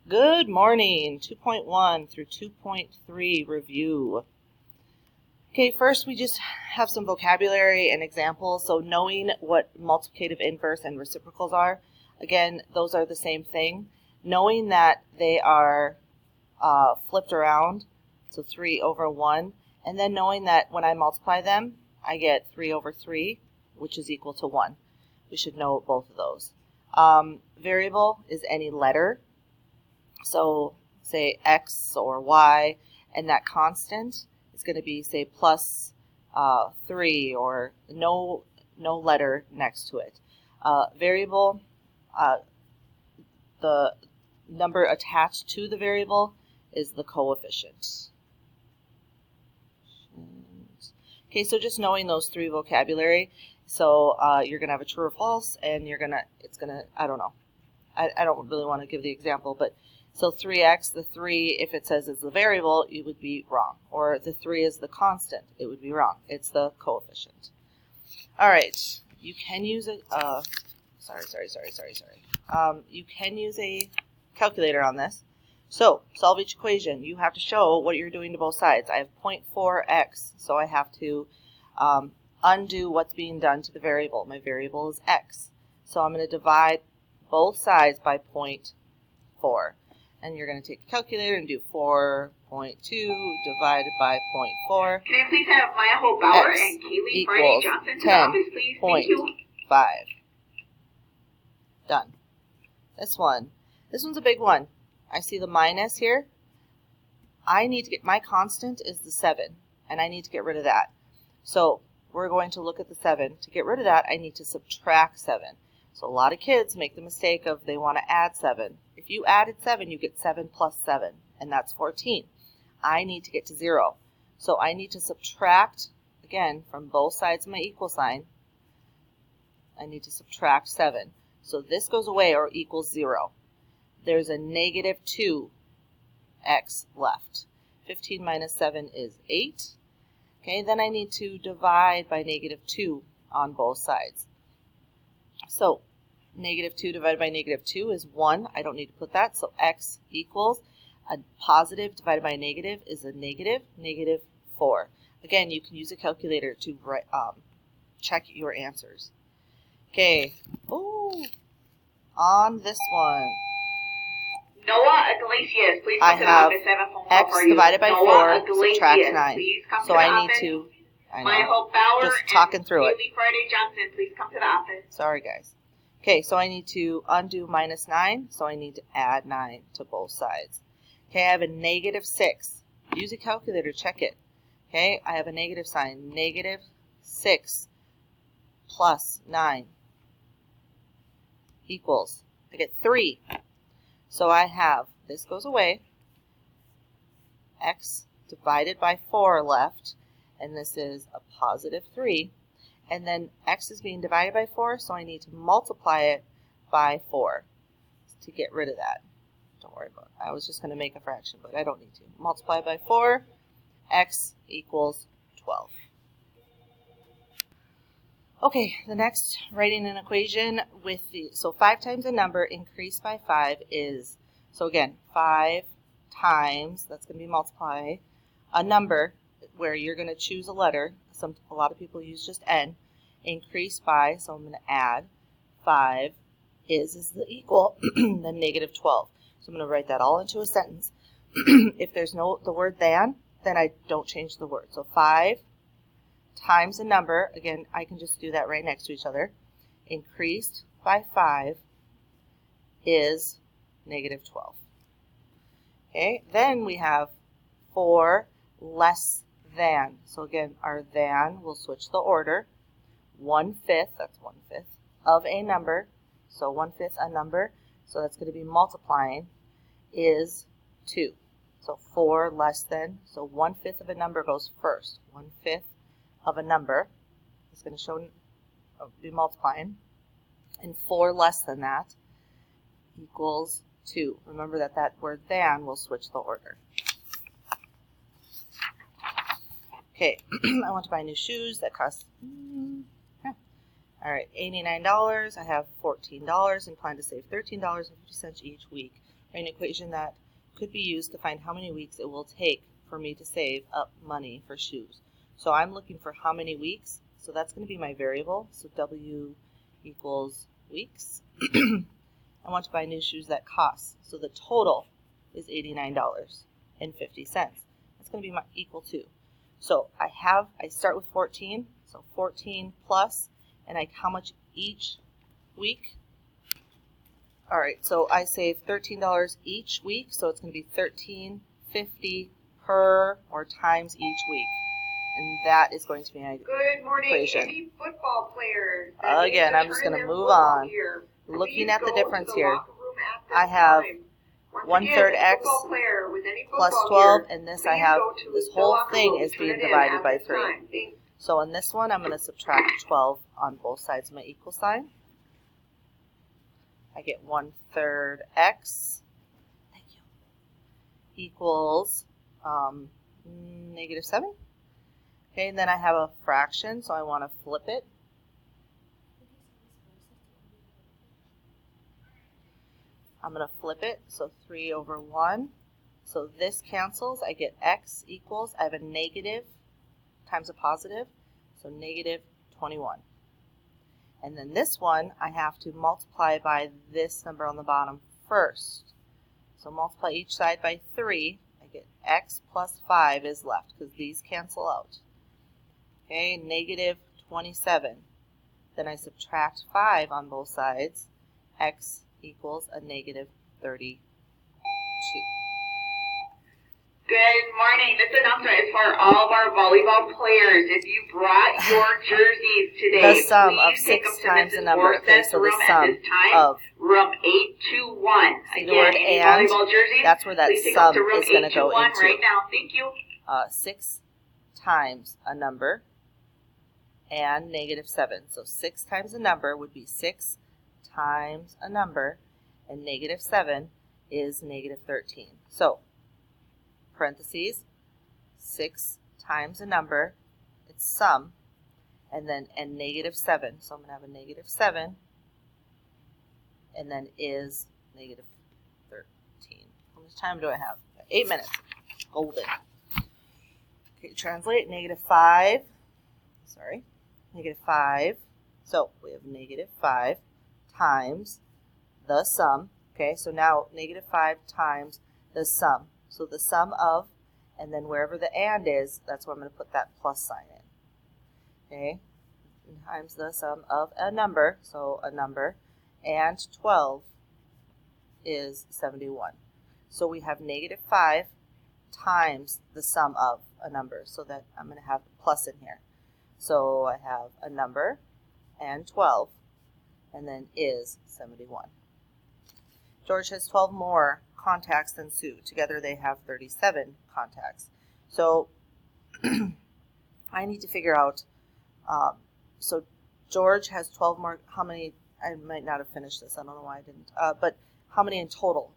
Good morning, 2.1 through 2.3 review. Okay, first we just have some vocabulary and examples. So knowing what multiplicative inverse and reciprocals are, again, those are the same thing. Knowing that they are flipped around, so 3 over 1, and then knowing that when I multiply them, I get 3 over 3, which is equal to 1. We should know both of those. Variable is any letter. So say x or y, and that constant is going to be, say, plus 3 or no letter next to it. Variable, the number attached to the variable is the coefficient. Okay, so just knowing those three vocabulary. So you're going to have a true or false, and I don't know. I don't really want to give the example, but so 3x, the 3, if it says is the variable, it would be wrong. Or the 3 is the constant, it would be wrong. It's the coefficient. All right, you can use a, you can use a calculator on this. So, solve each equation. You have to show what you're doing to both sides. I have 0.4x, so I have to undo what's being done to the variable. My variable is x. So I'm going to divide both sides by 0.4. And you're going to take a calculator and do 4.2 divided by 0.4. Can I please have Maya Hope Bauer and Kaylee Friday Johnson to the office, please? Thank you. 10.5. Done. This one's a big one. I see the minus here. I need to get, my constant is the 7, and I need to get rid of that. So we're going to look at the 7. To get rid of that, I need to subtract 7. So a lot of kids make the mistake of they want to add 7. If you added 7, you get 7 plus 7, and that's 14. I need to get to 0. So I need to subtract, again, from both sides of my equal sign. I need to subtract 7. So this goes away or equals 0. There's a negative 2x left. 15 minus 7 is 8. Okay, then I need to divide by negative 2 on both sides. So negative 2 divided by negative 2 is 1. I don't need to put that. So x equals a positive divided by a negative is a negative 4. Again, you can use a calculator to check your answers. Okay. Oh, on this one, Noah Iglesias, please I come to the have office. I have a phone call x for you. divided by Noah 4 subtract Iglesias, 9. please come So to the I need office. to, Maya Hope Bauer just talking and through it. Kaylee Friday Johnson, please come to the office. Sorry, guys. Okay, so I need to undo minus 9, so I need to add 9 to both sides. Okay, I have a negative 6. Use a calculator, check it. Okay, I have a negative sign. Negative 6 plus 9 equals, I get 3. So I have, this goes away, x divided by 4 left, and this is a positive 3. And then x is being divided by 4, so I need to multiply it by 4 to get rid of that. Don't worry about it. I was just going to make a fraction, but I don't need to. Multiply by 4, x equals 12. Okay, the next, writing an equation with so 5 times a number increased by 5 is, so again, 5 times, that's going to be multiply, a number where you're going to choose a letter. A lot of people use just n. Increased by, so I'm going to add 5 is the equal, then negative 12. So I'm going to write that all into a sentence. If there's the word than, then I don't change the word. So 5 times a number, again, I can just do that right next to each other, increased by 5 is negative 12. Okay, then we have 4 less than. So again, our than will switch the order. 1/5, that's 1/5 of a number. So 1/5 a number, so that's going to be multiplying, is 2. So 4 less than, so 1/5 of a number goes first. 1/5 of a number is going to be multiplying, and 4 less than that equals 2. Remember that word than will switch the order. Okay, I want to buy new shoes that cost, all right, $89. I have $14 and plan to save $13.50 each week an equation that could be used to find how many weeks it will take for me to save up money for shoes. So I'm looking for how many weeks, so that's going to be my variable. So W equals weeks. I want to buy new shoes that cost. So the total is $89.50. That's going to be equal to. So I start with 14, so 14 plus, and how much each week? All right, so I save $13 each week, so it's going to be $13.50 per or times each week. And that is going to be my Good morning, equation. any football players. Again, I'm just going to move on. Looking at the difference here, I have 1/3 x plus 12, and this I have, this whole thing is being divided by 3. So in this one, I'm going to subtract 12 on both sides of my equal sign. I get 1/3 x equals -7. Okay, and then I have a fraction, so I want to flip it. I'm going to flip it, so 3/1. So this cancels. I get x equals, I have a negative times a positive, so -21. And then this one, I have to multiply by this number on the bottom first. So multiply each side by 3. I get x plus 5 is left because these cancel out. Okay, -27. Then I subtract 5 on both sides. X equals a -32. Good morning. This announcement is for all of our volleyball players. If you brought your jerseys today, The sum of please take 6 them to times the Mrs. number. Okay, Borsted's so the room at sum this time, of, room 821. see the Again, word any and, volleyball jerseys, that's where that please take sum them to room is going to go 821 into. right now. Thank you. 6 times a number and -7. So 6 times a number would be 6 times a number, and -7 is -13. So parentheses, 6 times a number, its sum, and then -7. So I'm going to have a -7, and then is -13. How much time do I have? 8 minutes. Golden. Okay, translate -5. Sorry, -5. So we have -5 times the sum. Okay, so now -5 times the sum. So the sum of, and then wherever the and is, that's where I'm going to put that plus sign in. Okay, times the sum of a number, so a number, and 12 is 71. So we have -5 times the sum of a number, so that I'm going to have a plus in here. So I have a number and 12, and then is 71. George has 12 more contacts than Sue. Together they have 37 contacts. So I need to figure out, so George has 12 more, how many, I might not have finished this, I don't know why I didn't, but how many in total?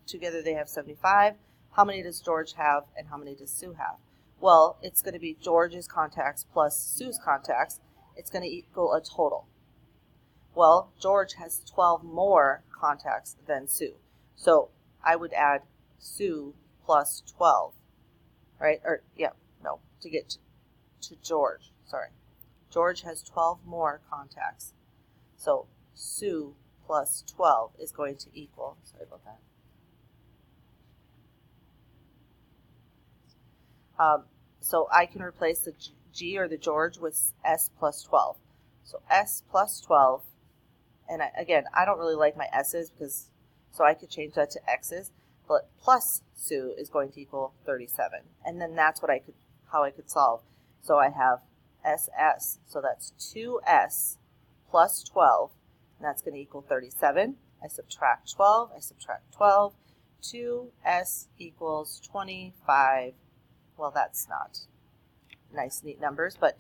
Together they have 75. How many does George have and how many does Sue have? Well, it's going to be George's contacts plus Sue's contacts. It's going to equal a total. Well, George has 12 more contacts than Sue. So I would add Sue plus 12, right? Or, yeah, no, to get to George, sorry. George has 12 more contacts. So Sue plus 12 is going to equal, sorry about that. So I can replace the G or the George with S plus 12. So S plus 12, and again, I don't really like my S's because, so I could change that to X's, but plus Sue is going to equal 37. And then that's what how I could solve. So I have SS, so that's 2S plus 12, and that's going to equal 37. I subtract 12, I subtract 12, 2S equals 25. Well, that's not nice, neat numbers, but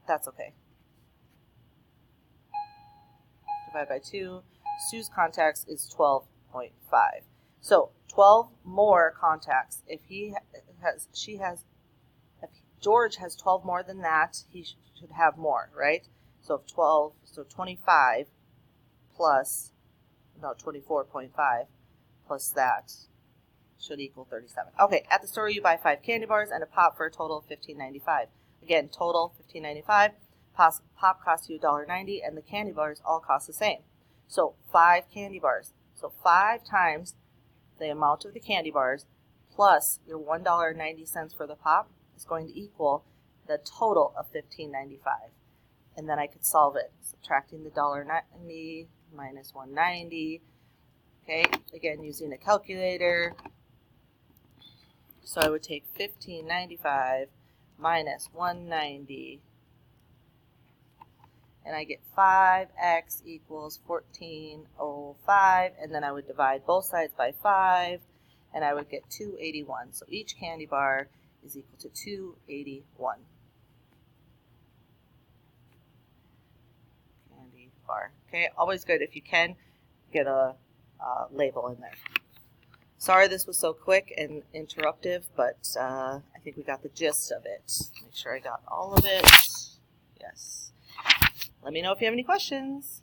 that's okay. Divided by 2. Sue's contacts is 12.5. So 12 more contacts. If George has 12 more than that, he should have more, right? So if 12, so 25 plus no, 24.5 plus that should equal 37. Okay, at the store you buy 5 candy bars and a pop for a total of $15.95. Again, total $15.95. Pop costs you $1.90 and the candy bars all cost the same. So 5 candy bars. So 5 times the amount of the candy bars plus your $1.90 for the pop is going to equal the total of $15.95. And then I could solve it, subtracting the $1.90 minus $1.90. Okay, again using a calculator. So I would take $15.95 minus $1.90, and I get 5x equals 1405, and then I would divide both sides by 5, and I would get 281. So each candy bar is equal to 281. Candy bar. Okay, always good if you can get a label in there. Sorry this was so quick and interruptive, but I think we got the gist of it. Make sure I got all of it. Yes. Let me know if you have any questions.